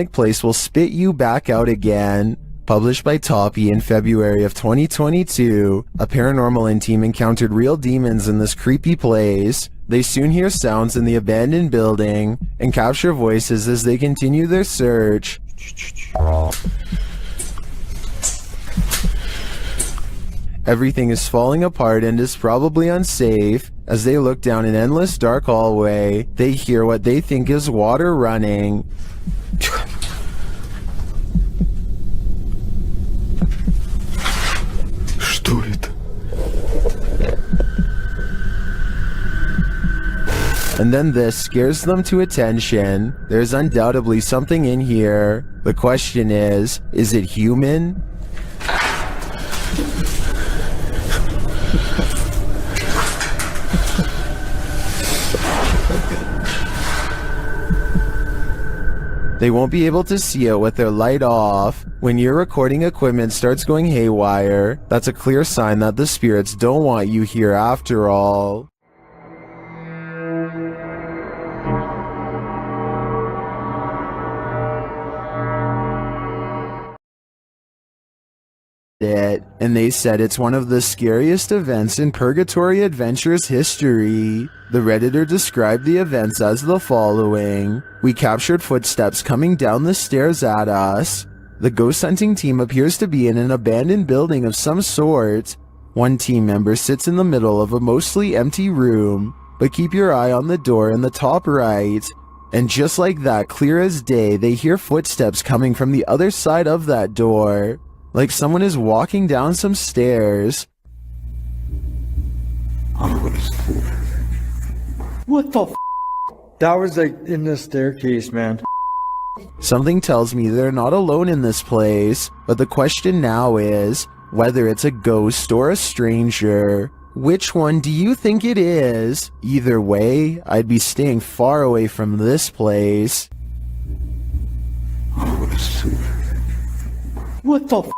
place will spit you back out again. Published by Toppy in February of 2022, a paranormal team encountered real demons in this creepy place. They soon hear sounds in the abandoned building and capture voices as they continue their search. Everything is falling apart and is probably unsafe. As they look down an endless dark hallway, they hear what they think is water running. And then this scares them to attention. There's undoubtedly something in here. The question is it human? They won't be able to see it with their light off. When your recording equipment starts going haywire, that's a clear sign that the spirits don't want you here after all. And they said it's one of the scariest events in Purgatory Adventures history. The Redditor described the events as the following. We captured footsteps coming down the stairs at us. The ghost hunting team appears to be in an abandoned building of some sort. One team member sits in the middle of a mostly empty room, but keep your eye on the door in the top right. And just like that, clear as day, they hear footsteps coming from the other side of that door. Like someone is walking down some stairs. What the f? That was like in the staircase, man. Something tells me they're not alone in this place, but the question now is whether it's a ghost or a stranger. Which one do you think it is? Either way, I'd be staying far away from this place. What the f?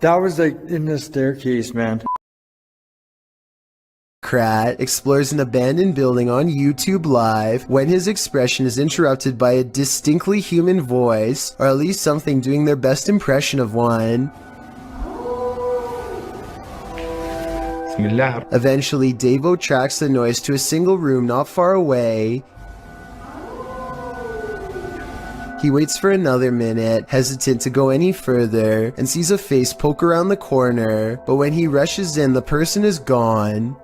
That was like in the staircase, man. Krat explores an abandoned building on YouTube Live when his expression is interrupted by a distinctly human voice, or at least something doing their best impression of one. Eventually, Davo tracks the noise to a single room not far away. He waits for another minute, hesitant to go any further, and sees a face poke around the corner, but when he rushes in, the person is gone.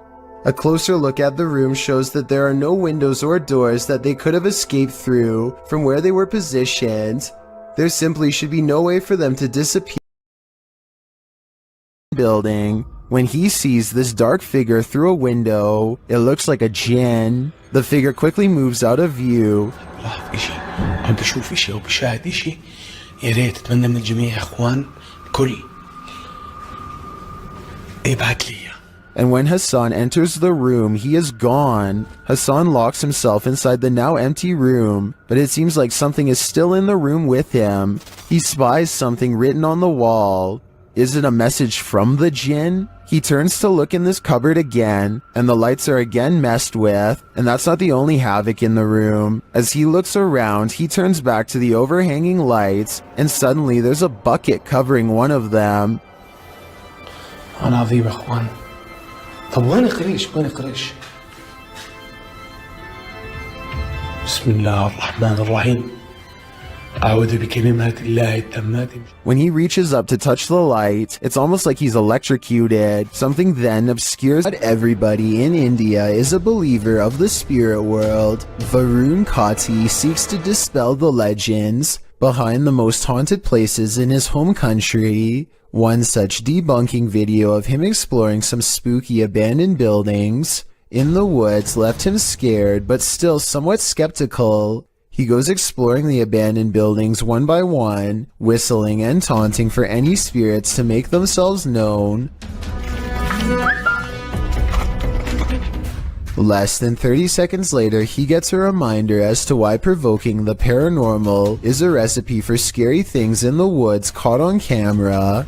A closer look at the room shows that there are no windows or doors that they could have escaped through from where they were positioned. There simply should be no way for them to disappear in the building. When he sees this dark figure through a window, it looks like a jinn. The figure quickly moves out of view. عم بشوف اشي او بشاهد اشي يا ريت اتمنى من الجميع يا اخوان كل ابعت لي. And when Hassan enters the room, he is gone. Hassan locks himself inside the now empty room, but it seems like something is still in the room with him. He spies something written on the wall. Is it a message from the jinn? He turns to look in this cupboard again, and the lights are again messed with, and that's not the only havoc in the room. As he looks around, he turns back to the overhanging lights, and suddenly there's a bucket covering one of them. أنا عظيم يا اخوان. طب وين قريش؟ وين قريش؟ بسم الله الرحمن الرحيم. أعوذ بكلمات الله التامات. When he reaches up to touch the light, it's almost like he's electrocuted. Something then obscures that everybody in India is a believer of the spirit world. Varun Kati seeks to dispel the legends behind the most haunted places in his home country. One such debunking video of him exploring some spooky abandoned buildings in the woods left him scared but still somewhat skeptical. He goes exploring the abandoned buildings one by one, whistling and taunting for any spirits to make themselves known. Less than 30 seconds later, he gets a reminder as to why provoking the paranormal is a recipe for scary things in the woods caught on camera.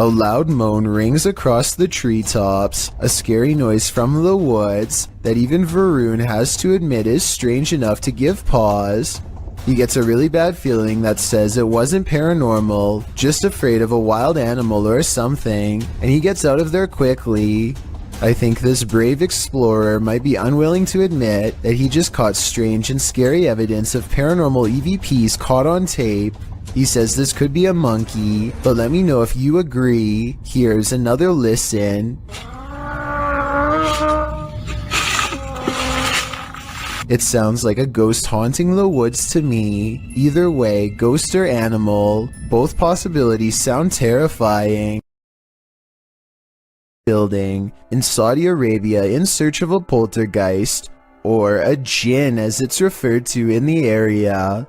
A loud moan rings across the treetops, a scary noise from the woods that even Varun has to admit is strange enough to give pause. He gets a really bad feeling that says it wasn't paranormal, just afraid of a wild animal or something, and he gets out of there quickly. I think this brave explorer might be unwilling to admit that he just caught strange and scary evidence of paranormal EVPs caught on tape. He says this could be a monkey, but let me know if you agree. Here's another listen. It sounds like a ghost haunting the woods to me. Either way, ghost or animal, both possibilities sound terrifying. Building in Saudi Arabia in search of a poltergeist, or a jinn as it's referred to in the area.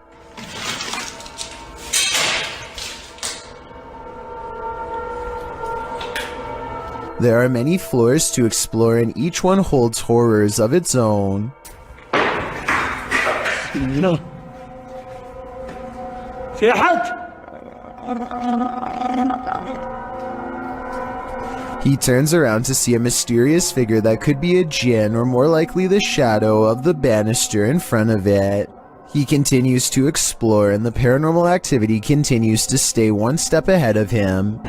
There are many floors to explore and each one holds horrors of its own. He turns around to see a mysterious figure that could be a jinn or more likely the shadow of the banister in front of it. He continues to explore and the paranormal activity continues to stay one step ahead of him.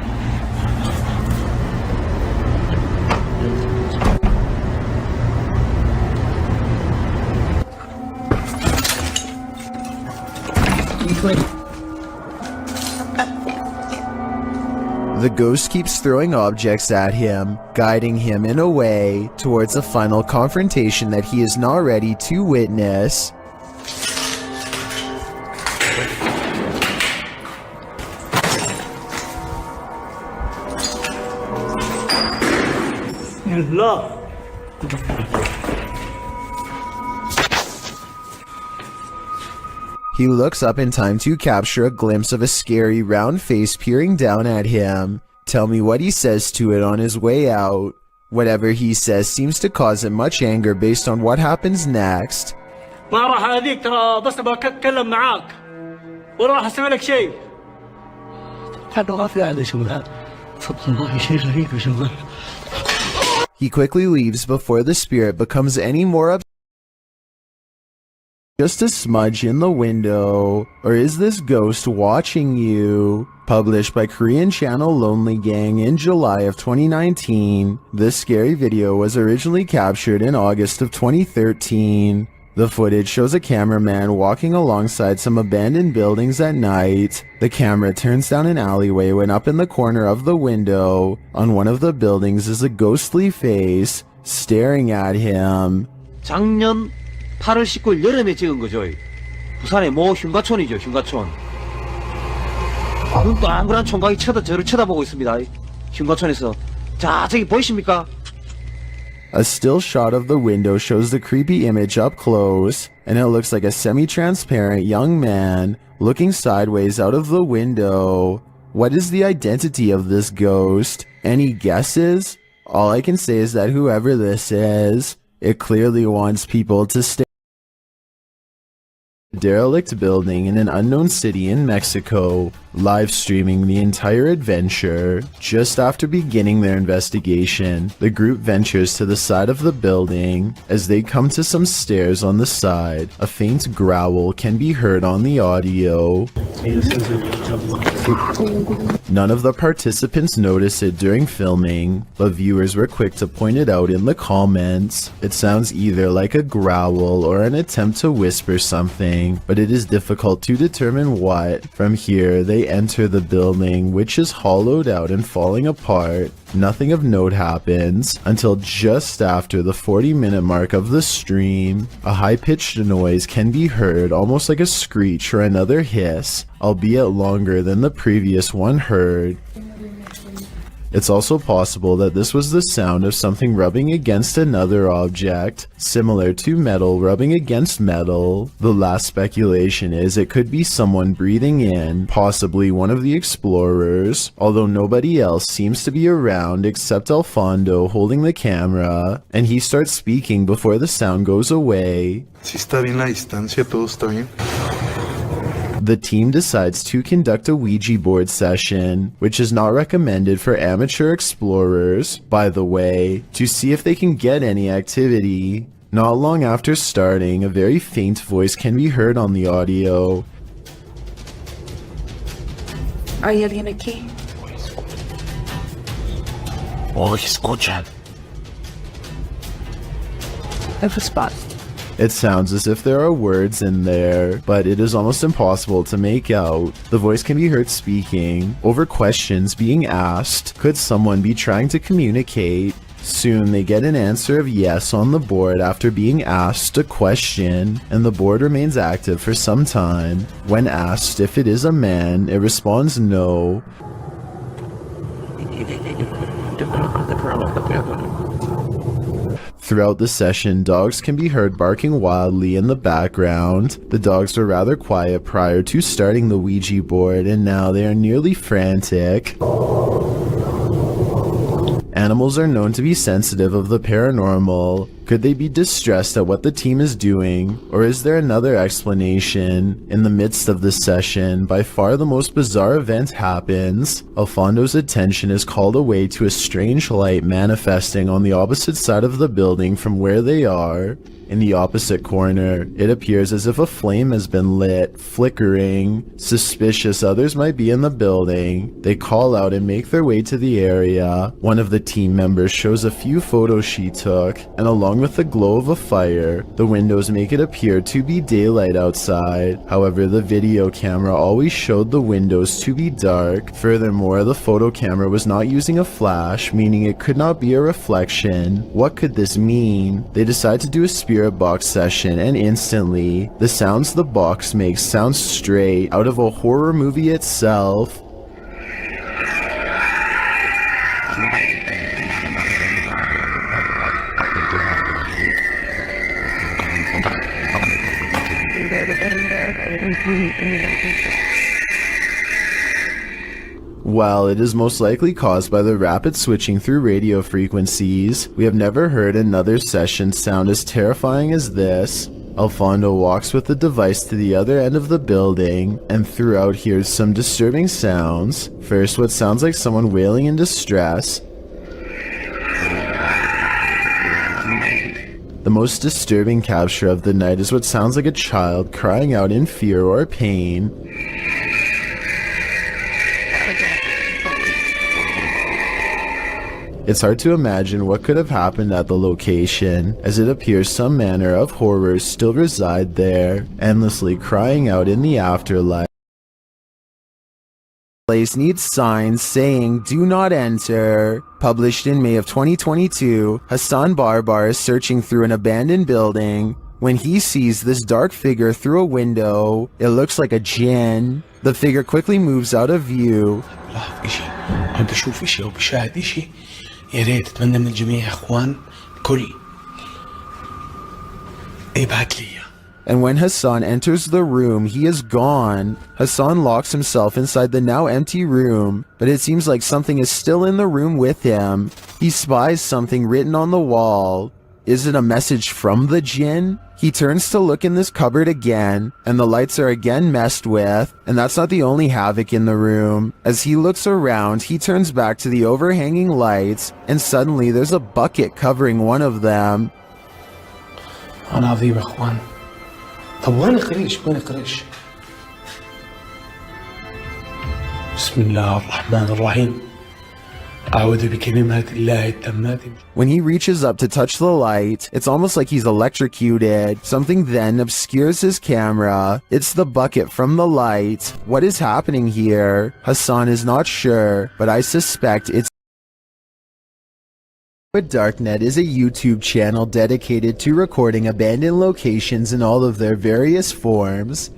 The ghost keeps throwing objects at him, guiding him in a way towards a final confrontation that he is not ready to witness. He looks up in time to capture a glimpse of a scary round face peering down at him. Tell me what he says to it on his way out. Whatever he says seems to cause him much anger based on what happens next. ما راح اذيك ترى بس بتكلم معاك ولا راح اسوي لك شيء. He quickly leaves before the spirit becomes any more upset. Just a smudge in the window, or is this ghost watching you? Published by Korean channel Lonely Gang in July of 2019, this scary video was originally captured in August of 2013. The footage shows a cameraman walking alongside some abandoned buildings at night. The camera turns down an alleyway when up in the corner of the window, on one of the buildings is a ghostly face, staring at him. 작년 8월 19일 여름에 찍은 거죠. 부산의 모 흉가촌이죠. 흉가촌. 눈 동그란 총각이 저를 쳐다보고 있습니다. 흉가촌에서. 자, 저기 보이십니까? A still shot of the window shows the creepy image up close, and it looks like a semi-transparent young man looking sideways out of the window. What is the identity of this ghost? Any guesses? All I can say is that whoever this is, it clearly wants people to stay. A derelict building in an unknown city in Mexico, live streaming the entire adventure. Just after beginning their investigation, the group ventures to the side of the building. As they come to some stairs on the side, a faint growl can be heard on the audio. None of the participants notice it during filming, but viewers were quick to point it out in the comments. It sounds either like a growl or an attempt to whisper something, but it is difficult to determine what. From here, they enter the building, which is hollowed out and falling apart. Nothing of note happens until just after the 40-minute mark of the stream. A high-pitched noise can be heard, almost like a screech or another hiss, albeit longer than the previous one heard. It's also possible that this was the sound of something rubbing against another object, similar to metal rubbing against metal. The last speculation is it could be someone breathing in, possibly one of the explorers, although nobody else seems to be around except Alfondo holding the camera, and he starts speaking before the sound goes away. Si está bien la distancia, todo está bien. The team decides to conduct a Ouija board session, which is not recommended for amateur explorers, by the way, to see if they can get any activity. Not long after starting, a very faint voice can be heard on the audio. ¿Hay alguien aquí? Oh, escuchan. Have a spot. It sounds as if there are words in there, but it is almost impossible to make out. The voice can be heard speaking over questions being asked. Could someone be trying to communicate? Soon they get an answer of yes on the board after being asked a question, and the board remains active for some time. When asked if it is a man, it responds no. Throughout the session, dogs can be heard barking wildly in the background. The dogs were rather quiet prior to starting the Ouija board, and now they are nearly frantic. Animals are known to be sensitive of the paranormal. Could they be distressed at what the team is doing? Or is there another explanation? In the midst of the session, by far the most bizarre event happens. Alfondo's attention is called away to a strange light manifesting on the opposite side of the building from where they are. In the opposite corner, it appears as if a flame has been lit, flickering. Suspicious others might be in the building. They call out and make their way to the area. One of the team members shows a few photos she took, and along with the glow of a fire, the windows make it appear to be daylight outside. However, the video camera always showed the windows to be dark. Furthermore, the photo camera was not using a flash, meaning it could not be a reflection. What could this mean? They decide to do a spirit box session, and instantly, the sounds the box makes sound straight out of a horror movie itself. While it is most likely caused by the rapid switching through radio frequencies, we have never heard another session sound as terrifying as this. Alfondo walks with the device to the other end of the building, and throughout hears some disturbing sounds. First, what sounds like someone wailing in distress. The most disturbing capture of the night is what sounds like a child crying out in fear or pain. It's hard to imagine what could have happened at the location, as it appears some manner of horrors still reside there, endlessly crying out in the afterlife. The place needs signs saying "Do not enter." Published in May of 2022, Hassan Barbar is searching through an abandoned building when he sees this dark figure through a window. It looks like a jinn. The figure quickly moves out of view. إشي عم بشوف إشي أو بشاهد إشي. يا ريت أتمنى من الجميع يا إخوان كل يبعت لي. And when Hassan enters the room, he is gone. Hassan locks himself inside the now empty room, but it seems like something is still in the room with him. He spies something written on the wall. Is it a message from the jinn? He turns to look in this cupboard again, and the lights are again messed with, and that's not the only havoc in the room. As he looks around, he turns back to the overhanging lights, and suddenly there's a bucket covering one of them. أنا عظيم يا إخوان. طب وين قريش؟ وين قريش؟ بسم الله الرحمن الرحيم. أعوذ بكلمات الله التامات. When he reaches up to touch the light, it's almost like he's electrocuted. Something then obscures his camera. It's the bucket from the light. What is happening here? Hassan is not sure, but I suspect it's Darknet is a YouTube channel dedicated to recording abandoned locations in all of their various forms.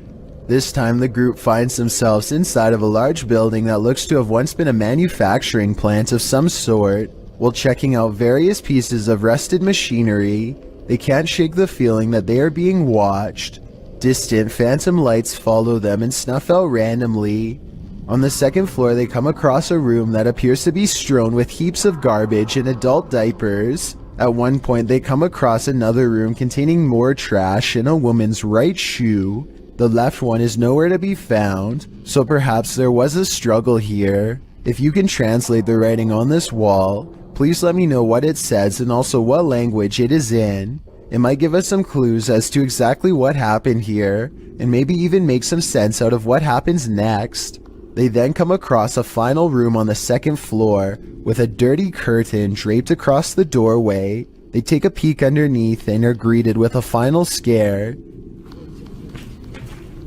This time the group finds themselves inside of a large building that looks to have once been a manufacturing plant of some sort. While checking out various pieces of rusted machinery, they can't shake the feeling that they are being watched. Distant phantom lights follow them and snuff out randomly. On the second floor, they come across a room that appears to be strewn with heaps of garbage and adult diapers. At one point, they come across another room containing more trash and a woman's right shoe. The left one is nowhere to be found, so perhaps there was a struggle here. If you can translate the writing on this wall, please let me know what it says and also what language it is in. It might give us some clues as to exactly what happened here, and maybe even make some sense out of what happens next. They then come across a final room on the second floor, with a dirty curtain draped across the doorway. They take a peek underneath and are greeted with a final scare.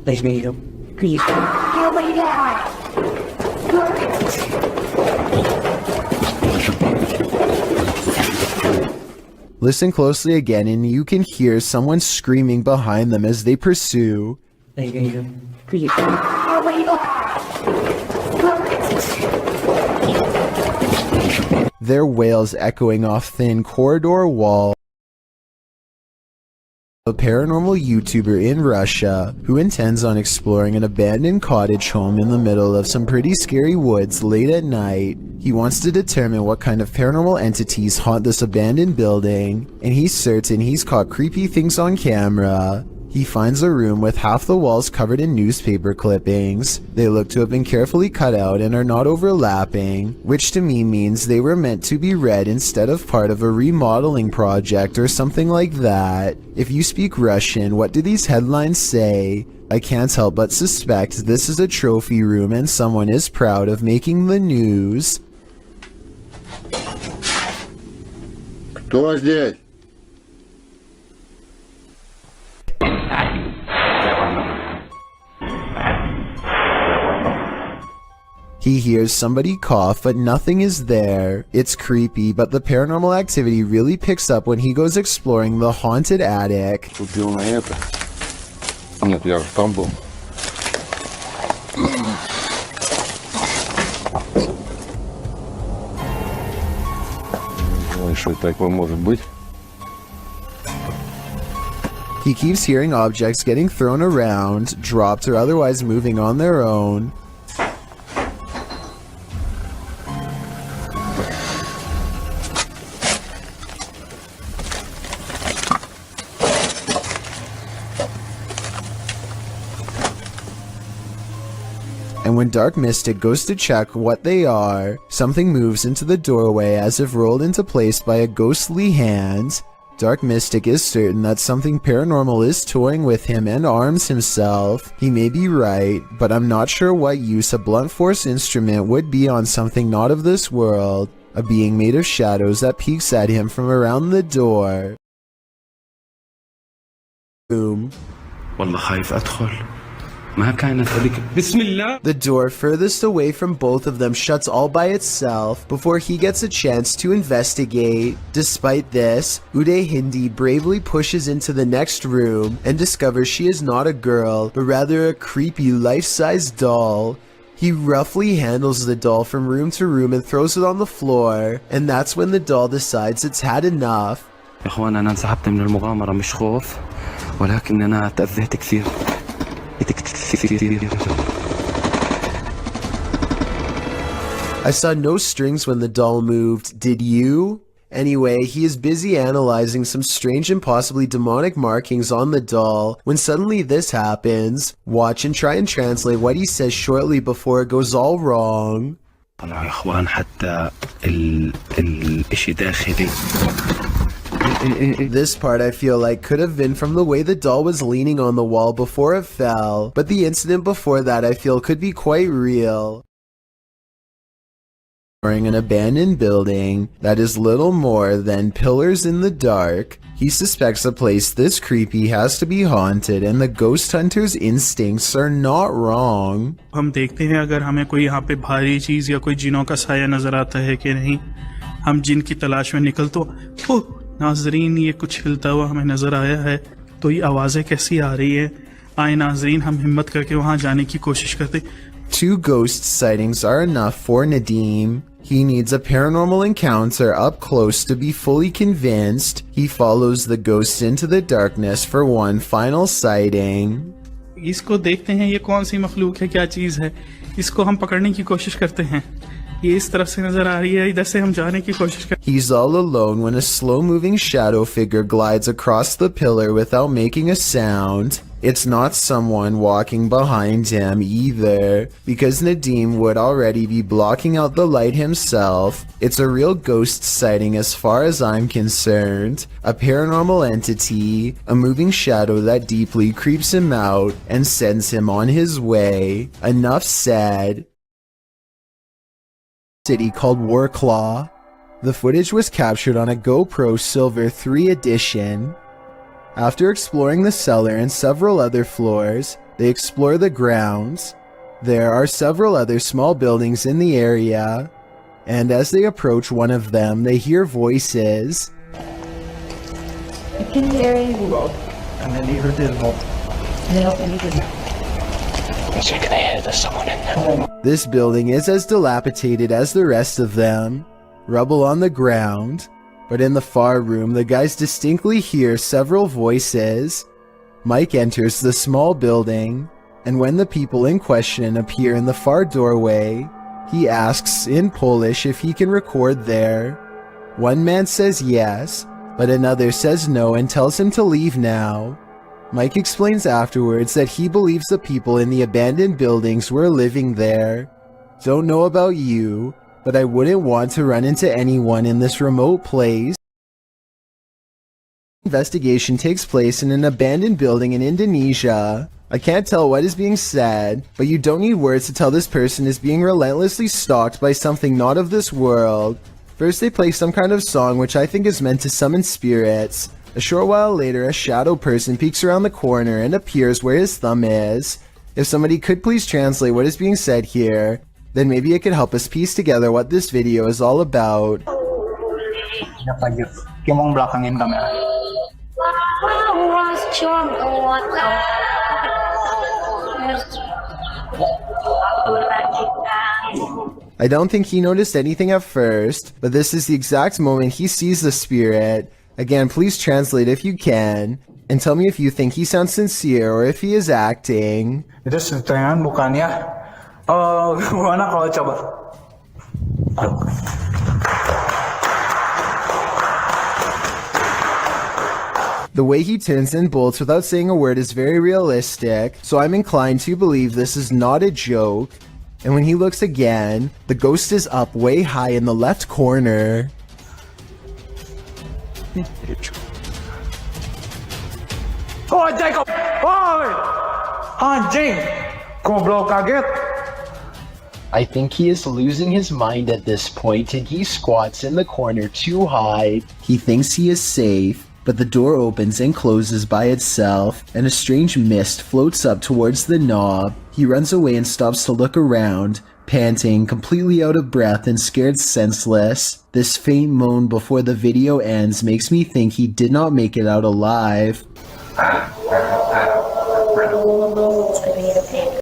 Nice meeting you. Great. Listen closely again and you can hear someone screaming behind them as they pursue. Nice meeting you. Great. Their wails echoing off thin corridor wall. A paranormal YouTuber in Russia who intends on exploring an abandoned cottage home in the middle of some pretty scary woods late at night. He wants to determine what kind of paranormal entities haunt this abandoned building, and he's certain he's caught creepy things on camera. He finds a room with half the walls covered in newspaper clippings. They look to have been carefully cut out and are not overlapping, which to me means they were meant to be read instead of part of a remodeling project or something like that. If you speak Russian, what do these headlines say? I can't help but suspect this is a trophy room and someone is proud of making the news. Кто здесь? He hears somebody cough, but nothing is there. It's creepy, but the paranormal activity really picks up when he goes exploring the haunted attic. Купил на это. Нет, я же там был. Ой, что такое может быть? He keeps hearing objects getting thrown around, dropped or otherwise moving on their own. And when Dark Mystic goes to check what they are, something moves into the doorway as if rolled into place by a ghostly hand. Dark Mystic is certain that something paranormal is toying with him and arms himself. He may be right, but I'm not sure what use a blunt force instrument would be on something not of this world, a being made of shadows that peeks at him from around the door. Boom. والله خايف أدخل ما كانت هذيك بسم الله. The door furthest away from both of them shuts all by itself before he gets a chance to investigate. Despite this, Uday Hindi bravely pushes into the next room and discovers she is not a girl, but rather a creepy life-size doll. He roughly handles the doll from room to room and throws it on the floor, and that's when the doll decides it's had enough. يا اخوان انا انسحبت من المغامرة مش خوف ولكن انا تأذيت كثير. I saw no strings when the doll moved, did you? Anyway, he is busy analyzing some strange and possibly demonic markings on the doll when suddenly this happens. Watch and try and translate what he says shortly before it goes all wrong. طلعوا يا اخوان حتى الاشي داخلي. This part I feel like could have been from the way the doll was leaning on the wall before it fell, but the incident before that I feel could be quite real. An abandoned building that is little more than pillars in the dark, he suspects a place this creepy has to be haunted, and the ghost hunter's instincts are not wrong. हम देखते हैं अगर हमें कोई यहाँ पे भारी चीज या कोई जिनों का साया नजर आता है कि नहीं। हम जिन की तलाश में निकल तो नाजरीन ये कुछ हिलता हुआ हमें नजर आया है, तो ये आवाजें कैसी आ रही है। आए नाजरीन हम हिम्मत करके वहां जाने की कोशिश करते। Two ghost sightings are enough for Nadim. He needs a paranormal encounter up close to be fully convinced. He follows the ghost into the darkness for one final sighting. इसको देखते हैं ये कौन सी मखलूक है, क्या चीज है। इसको हम पकड़ने की कोशिश करते हैं। ये इस तरफ से नजर आ रही है, इधर से हम जाने की कोशिश करते हैं। He's all alone when a slow-moving shadow figure glides across the pillar without making a sound. It's not someone walking behind him either, because Nadim would already be blocking out the light himself. It's a real ghost sighting as far as I'm concerned. A paranormal entity, a moving shadow that deeply creeps him out and sends him on his way. Enough said. City called Warclaw. The footage was captured on a GoPro Silver 3 edition. After exploring the cellar and several other floors, they explore the grounds. There are several other small buildings in the area, and as they approach one of them, they hear voices. This building is as dilapidated as the rest of them, rubble on the ground. But in the far room, the guys distinctly hear several voices. Mike enters the small building, and when the people in question appear in the far doorway, he asks in Polish if he can record there. One man says yes, but another says no and tells him to leave now. Mike explains afterwards that he believes the people in the abandoned buildings were living there. Don't know about you, but I wouldn't want to run into anyone in this remote place. Investigation takes place in an abandoned building in Indonesia. I can't tell what is being said, but you don't need words to tell this person is being relentlessly stalked by something not of this world. First they play some kind of song which I think is meant to summon spirits. A short while later, a shadow person peeks around the corner and appears where his thumb is. If somebody could please translate what is being said here, then maybe it could help us piece together what this video is all about. I don't think he noticed anything at first, but this is the exact moment he sees the spirit. Again, please translate if you can, and tell me if you think he sounds sincere or if he is acting. Itu setengah bukannya. Gimana kalau coba? The way he turns and bolts without saying a word is very realistic, so I'm inclined to believe this is not a joke. And when he looks again, the ghost is up way high in the left corner. Jacob! Oi! Anjing! Goblok kaget! I think he is losing his mind at this point and he squats in the corner to hide. He thinks he is safe, but the door opens and closes by itself, and a strange mist floats up towards the knob. He runs away and stops to look around, panting, completely out of breath and scared senseless. This faint moan before the video ends makes me think he did not make it out alive.